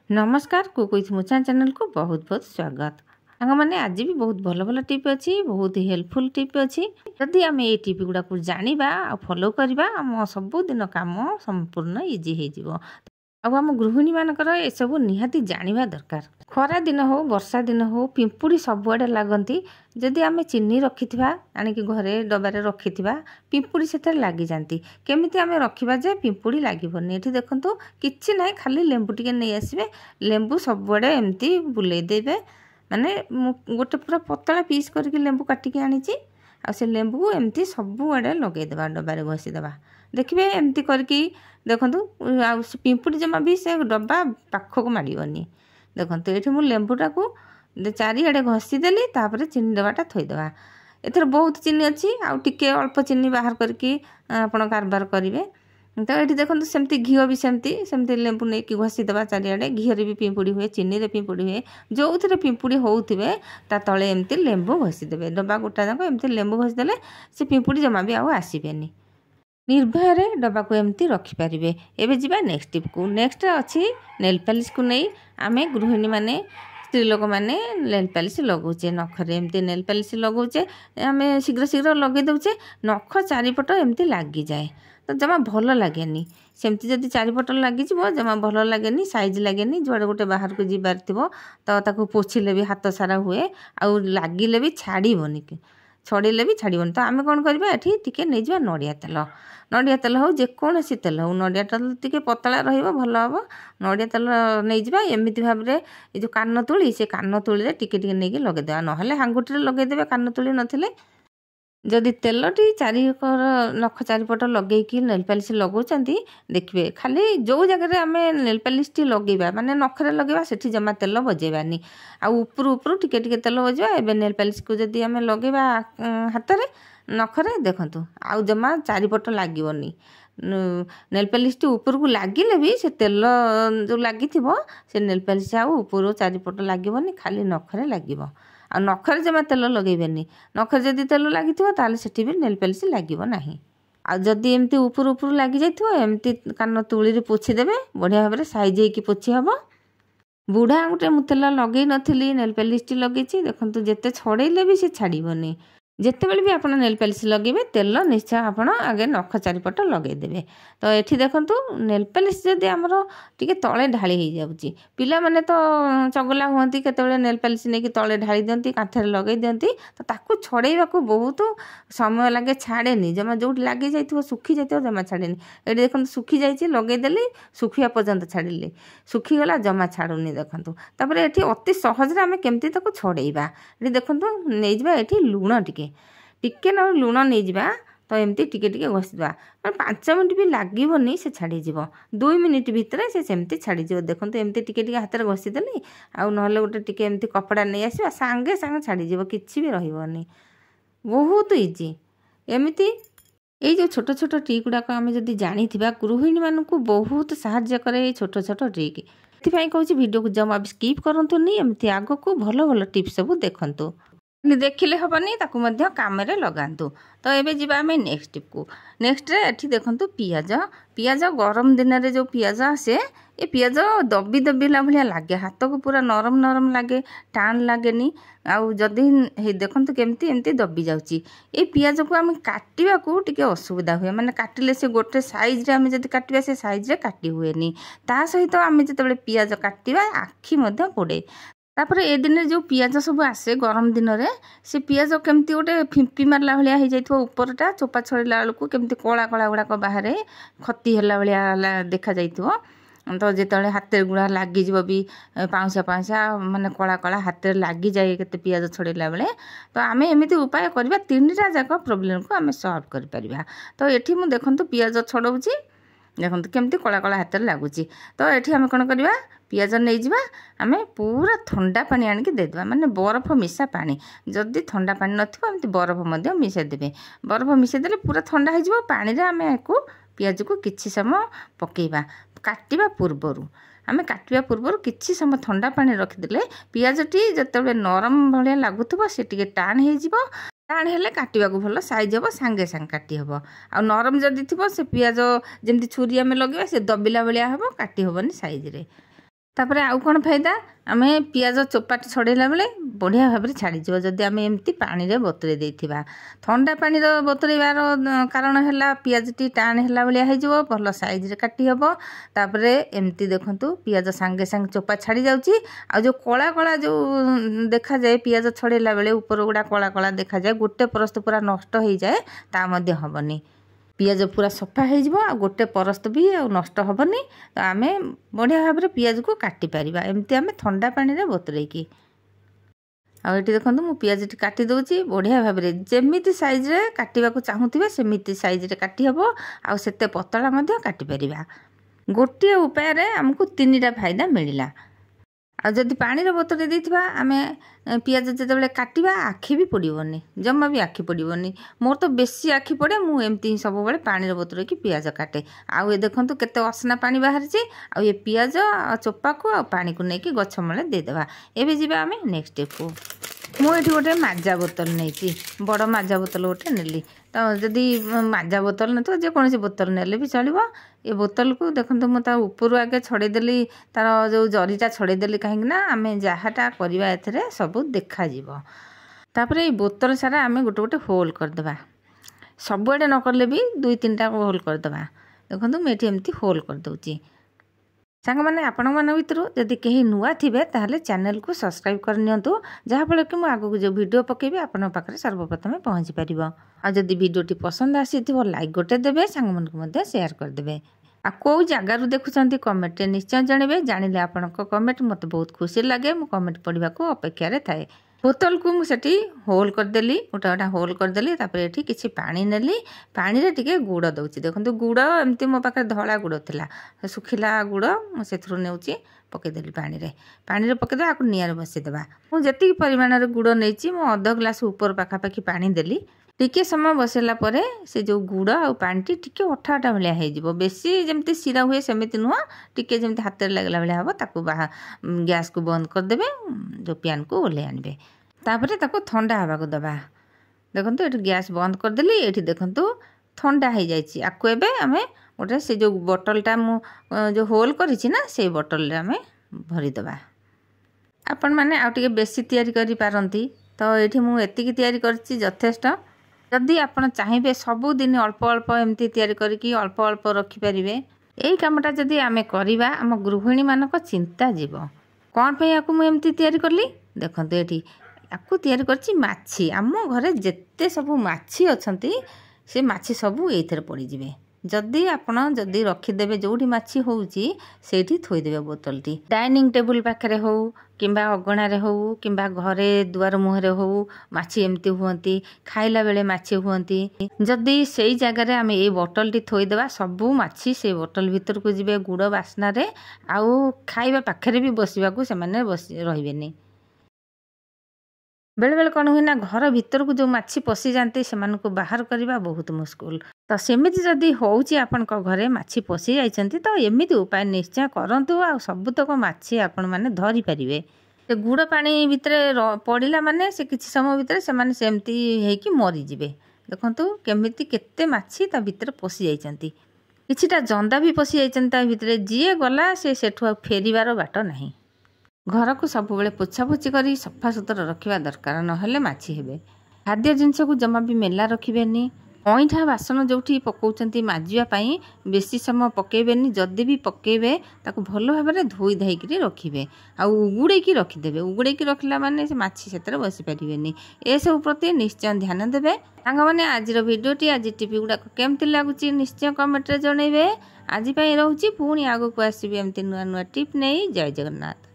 नमस्कार कुकुइथ मुचा चैनल को बहुत बहुत स्वागत। मैंने आज भी बहुत भल भल टिप अच्छी, बहुत हेल्पफुल टिप अच्छी। जदि आम ये टिप गुड़ा को जाना आ फॉलो करवा आम सबुदिन काम संपूर्ण इजी हो। आम गृहिणी मानकर एसबू निहाती जाना दरकार। खरा दिन हो वर्षा दिन हो पिंपुड़ी सबुआड़े लगती। जदि आम चीनी रखि आणिक घरे डबारे रखि पिंपुड़ी से लगी जाती। केमिति आम रखा जे पिंपुड़ी लगभग ये देखूँ कि ना खाली लेंबू टे नहीं आसबे। लेंबू सबुआड़े एमती बुले देवे। माने गोटे पूरा पतला पीस करके लेंबू काटिकी आनी आ से लेंबू को एमती सबुआड़े लगेदेवा डबारे घसीदेवा। देखिए एमती करके देखूँ आ पिंपुड़ी जमा भी से डब्बा पाखक माड़नी। देखो ये मुझे लेंबूटा को चारिआडे घसीदेली तापर चीनी डबाटा थोईदेवा। एथर बहुत चीनी अच्छी आउ टिके अल्प चीनी बाहर करके आपण कारबार करेंगे। तो ये देखो सेमती घी भी सेमती लेंबू नहीं कि घसीदेवा चारिआडे। घीरे भी पिंपुड़ी हुए, चीनी रे पिंपुड़ी हुए, जो थे पिंपुड़ी होते ता तले एमती लेंबू घसीदेवे। डब्बा गोटा जाक एमती लेंबू घसीदेले से पिंपुड़ी जमा भी आउ आसबेनी। निर्भय डब्बा को एमती रखिपारे। एवं जावा नेक्स्ट टिप को। नेक्स्ट अच्छी नेल पॉलिश को नहीं आम गृहिणी माने स्त्री लोक मैंने नेल पॉलिश लगौचे। नखरे एमती नेल पॉलिश लगौचे आम शीघ्र शीघ्र लगे दौचे। नख चारिपट एमती लगी जाए तो जमा भल लगे। सेमती जदि चारिपट लगे जमा भल लगे, साइज लगे। जुआड़े गोटे बाहर को जीवार थो तो पोछिले भी हाथ सारा हुए आउ लगिले भी छाड़बनी, छड़ेले भी छाड़बनी। तो आम कौन करवा ये नहीं जा नड़िया तेल। नड़िया तेल हो जेकोसी तेल हो, नड़िया तेल टी पतला भल हम। नड़िया तेल नहीं जा एमती भाव में ये जो कान तुली से कान तुली टिके नहीं लगेदेवा। ना हांगुटी लगेदेवे कान तुली नथिले। जदि तेलटी चारिकर नख चारिपट लगे नेल पॉलिश लगौंट देखिए खाली जो जगह आम नेल पॉलिश टी लगेगा माने नखरे लगेगा सेठी जमा तेल बजेबानी। आउपर ऊपर टिके टिके तेल बजेबा। एबे नेल पॉलिश को जदि आम लगेबा हाथ में नखरे देखंतु आउ जमा चारिपट लागोनी। नेल पॉलिश टी ऊपर को लगिले भी से तेल जो लगी से नेल पॉलिश आउ ऊपर चारिपट लगोनी, खाली नखरे लगे। आ नखरे जमा तेल लगेबेनी। नखरे जदि तेल लगी ताले सेठी भी नेल पॉलिश लगिबो नाही। आ जदि एमती ऊपर ऊपर लगी जाइथिबो एमती कान तुली रे पोछि देबे। बढ़िया भाबरे साइज हेकी पोछि हबो। बुढ़ा आंगुटे मु तेल लगे नथिली, नेल पॉलिश टी लगेछि। देखंतु जेते छड़ेले भी से छाड़बनी। जितेबाला भी आप नेल पॉलिश लगे तेल निश्चय आप आगे नख चारिपट लगेदेवे। तो ये देखूँ नेल पॉलिश जदि आमर टे तले ढाली हो जाऊँगी। पिला माने तो चगला हुंती केतबेले नेल पॉलिश नहीं तले ढाली दिंती, कांथरे लगे दिंती। तो ताकू छड़ेवा को बहुत समय लगे, छाड़ेनी जमा जो लगे जाइए सुखी जाइए जमा छाड़ेनी। ये देखो सुखी जाइए लगेदेली सुखिया पर्यंत छाड़िले सुखीगला जमा छाड़ूनी। देखूँ तापर ये अति सहज आम केमती छड़ेवा। ये देखूँ नहीं जा ये लुण टिके ना लुण नहीं जा। तो एमती टिके टिके घसीदा 5 मिनट भी लगभग से छाड़ीज 2 मिनट भितर से सेमती छाड़ीज। देखो एमती टिके टिके हाथ में घसीदेली आउ ना गोटे टिके एमती कपड़ा नहीं आसवा सांगे सांगे छाड़ीज किसी भी रही। बहुत इजी एमती ये जो छोट छोट ट्रिक गुड़ाक आम जब जानी गृहिणी मानक बहुत साहाय्य करे छोट छोट ट्रिक। से कहूँ वीडियो को जमा स्किप करंतुनी, एमती आग को भल भल टिप्स सब देखंतु। देखिले हेनी ताकू मध्य काम रे लगातु। तो ये जावा आम नेक्स्ट टिप को। नेक्स्ट रे एठी देखंतु पियाज। पियाज गरम दिन रे जो पियाज आसे ये पियाज दबी दबिला भाया लगे, हाथ को पूरा नरम नरम लगे, टाण लगेनी। आउ जदि देखंतु केमती एमती दबी जाउची। ये पियाज को आम काटिबा को टिके असुविधा हुए, माने काटिले से गोटे साइज रे आम जदि काटिबा से साइज रे काटी हुएनी। ता सहित आम जतबेले पियाज काटिबा आखि मध्य पोड़े। तापर ए दिन जो पियाज सब आसे गरम दिन में से पियाज केमती गोटे फिंपी मारला भाया हो जाइए उपरटा चोपा छड़ेला बेलू केमती कला कला गुड़ाक बाहर खती है भाया देखा जाइए। तो जिते हाथ गुड़ा लगिज भी पाउंसा पाउंसा माने कला कला हाथ लगी जाए के पियाज छड़ेला बेले। तो आम एमती उपाय करवा 3टा जाक प्रोब्लेम को आम सॉल्व कर परिबा। तो ये मुझे देखो पियाज छड़ाऊँगी देखो केमती कला कला हाथ लगुच। तो ये आम कौन करवा पियाज नहीं जा आम पूरा ठंडा पानी आणिक देदेवा, माने बरफ मिशा पानी। जदि ठंडा पानी नथी बरफ मिसाइदेवे। बरफ मिसाइदेले पूरा ठंडा हो पानी रे आम को पियाज को किछि समय पकेबा। काटिबा पूर्वर आम काटिबा पूर्वर किछि समय ठंडा पानी रखिदेले पियाजटी जतबेले नरम भाया लगुथबो से टिके टाण हो टाण हेले काटिबा को भल साइज हम सांगे सांगे काटी हम। आ नरम जदि थी से पियाज जमी छुरी आम लगे से दबिला भाया हम काटी हेनी साइज रे। तापर आउ कौन फायदा आम पियाज चोपा छड़ेला बेले बढ़िया भाव में छाड़ीज जदि आम एमती पानी रे बतुरे देथिबा। ठंडा पानी बतुरेबार कारण है पियाज टी टाण है भाया हो भल साइज काटी हम। तापर एमती देखंतु पियाज सांगे सांगे चोपा छाड़ी जाउची। आ जो कला कला जो देखा जाए पियाज छड़ेला बेले ऊपर गुड़ा कला कला देखा जाए गोटे परस्त पूरा नष्ट हो जाए ता मध्य हबनी। पियाज पूरा सफा हो गोटे परस्त भी नष्ट हेनी। तो आम बढ़िया भाव में पियाज को काटी पारिबा एमती आम ठंडा पानी रे बतुरेकी। आउ देखो मु पियाज टी काटी दूची बढ़िया भाव में जमीती साइज रे काटिबा को चाहूथिबे सेमिति साइज रे काटी हबो। आउ सेते पतला मध्य काटी परिबा। गोटे उपाय रे हमको तीनटा फायदा मिलिला। आ जदि पानी रे बतुरे देथिबा आमे पियाज जेतेबेले काटिबा आखि भी पड़िबोनी जम्मा भी आखि पड़िबोनी। मोर तो बेसी आखि पड़े मु एमती सब बेले पानी रे बतुरे की पियाज काटे। आउ ए देखंतु केते असना पानी बाहर छी। आ ये पियाज चोपा को आ पानी को नेकी गछ मले दे देबा। एबे जिबा आमे नेक्स्ट स्टेप को। मु एठी गोटे माजा बोतल नेची बड़ माजा बोतल गोटे नेली। तो जदि माजा बोतल न तो जेकोसी बोतल नेले भी चलिबो। ए बोतल को देखंतु मु ता ऊपर आगे छड़ेदेली तार जो जरीटा छड़ेदेली कहीं ना आम जहाँटा करवा ए सब देखा जीवो। तापर ये बोतल सारा आम गोटे गोटे होल करदेबा सबुआडे न करले भी 2-3टा होल करदेबा। देखो मुझे एमती होल करदे सांग मैंने आपण मान भर जदि कहीं नुआ थे ताहले चैनल को सब्सक्राइब करनियंतु जहाँफल कि मुझे आगक जो वीडियो पकेबी आपण पाखे सर्वप्रथम पहुँची पार। आ जदि वीडियोटी पसंद आसी लाइक गोटे देवे सांग मन को शेयर करदे। आ कौ जगार देखुं कमेंट निश्चय जानवे जानिले आपण कमेंट मत बहुत खुशी लगे। मु कमेंट पढ़ा को अपेक्षा थाए। बोतल को मुझे होल करदेली गोटा गोटा होल करदेली। तापर ये किसी पानी नेली पानी रे टिके गुड़ दउची। देखो गुड़ एमती मो पाखे धला गुड़ थिला सुखिला गुड़ मुझे नेउची पकईदेली पानी रे पकईदे आपको निआर बसईदेवा। मुझे परिमाण गुड़ नहीं मो अध ग्लास ऊपर पाखापाखि पानी देली। टिके समय बसैला परे से जो गुड़ आ पानी टिके अठा अठा भाया हो बेसी जमती सिरा हुए सेमती नुह टिके जमती हाथ में लगला भाया हम। ताकू गैस को बंद करदे जो पैन को ओल्हे आनबे। तापर ताकू ठंडा हवा को दबा। देखो ये गैस बंद करदेली ये देखो ठंडा हो जाए। आपको एबे आमे गोटे से जो बोतलटा मु जो होल करिछि ना से बोतल रे आमे भरीदबा। आपण मैंने आउ टिके बेसी तैयारी करि पारंती। तो ये मु एतिकी तैयारी करछि यथेष्ट। जदि आपण चाहिए सबुदिन अल्प अल्प एमती तैयारी करके अल्प अल्प रखिपारे यही कामटा जदि आमे करवा आम गृहिणी मानक चिंता जीव। कौन पे या एमती तैयारी करली देखो ये आपको तैयारी करछि माछी। आम घरे जेते सब माछी अच्छी से माछी सब ये पड़े। जदि आपण जदि रखिदेवे जोटी माछी होउची सेठी थोईदेवे बोतल टी डाइनिंग टेबुल पाखरे हो किंबा अगणारे हो किंबा घरे दुआर मुहरे हो माछी एमती हुअंती खाइला बेले माछी हुअंती। जदि सेई जगार आम ये बोतल टी थोईदेवा सबू माछी से बोतल भीतर को जिवे गुड़ बास्ना रे आउ खाइबा पाखरे भी बसिबा को सेमाने रहिबेनी। बेले बेले कौन हुए ना घर भीतर को जो माछी पशि जाते से बाहर करवा बहुत मुस्किल। तो सेमिति जदि होउची आपण घरे माछी पशि जाइछंती तो एमिति उपाय निश्चय करंतु आ सबुतक माछी आपण माने धरि परिवे। गुड़ पानी भितर पड़िला माने से किछि समय भितर से माने सेमती हेकी मरि जिवे। देखंतु केमिति केते माछी ता भितर पशि जाइछंती किछिटा जंदा भी पशि जाइछंती ता भितर जिए गला से सेठु फेरिबार बाट नाही। घर को सब बेले पोछापोछि करी सफा सुतरा रखा दरकार नहेले माछी हेबे। खाद्य जिनस को जमा भी मेला रखिबेनी। अईठा बासन जोठी पकाउछंती माजियापाई बेसी समय पकेबेनी। जदि भी पकेबे ताकू भल भाव में धोई धाइकरी रखिबे आ उगुड़ेकी रखिदेबे। उगुड़ेकी रखला माने से माछी सेतरे बसी पारिबेनी। ए सब प्रति निश्चय ध्यान देबे। सांग माने आजिर वीडियोटी आज टिपी गुड़ा केमती लागुची निश्चय कमेंट रे जणैबे। आज पई रहउची पुणी आगो को आसीबे एमती नुआ नुआ टिप नै। जय जगन्नाथ।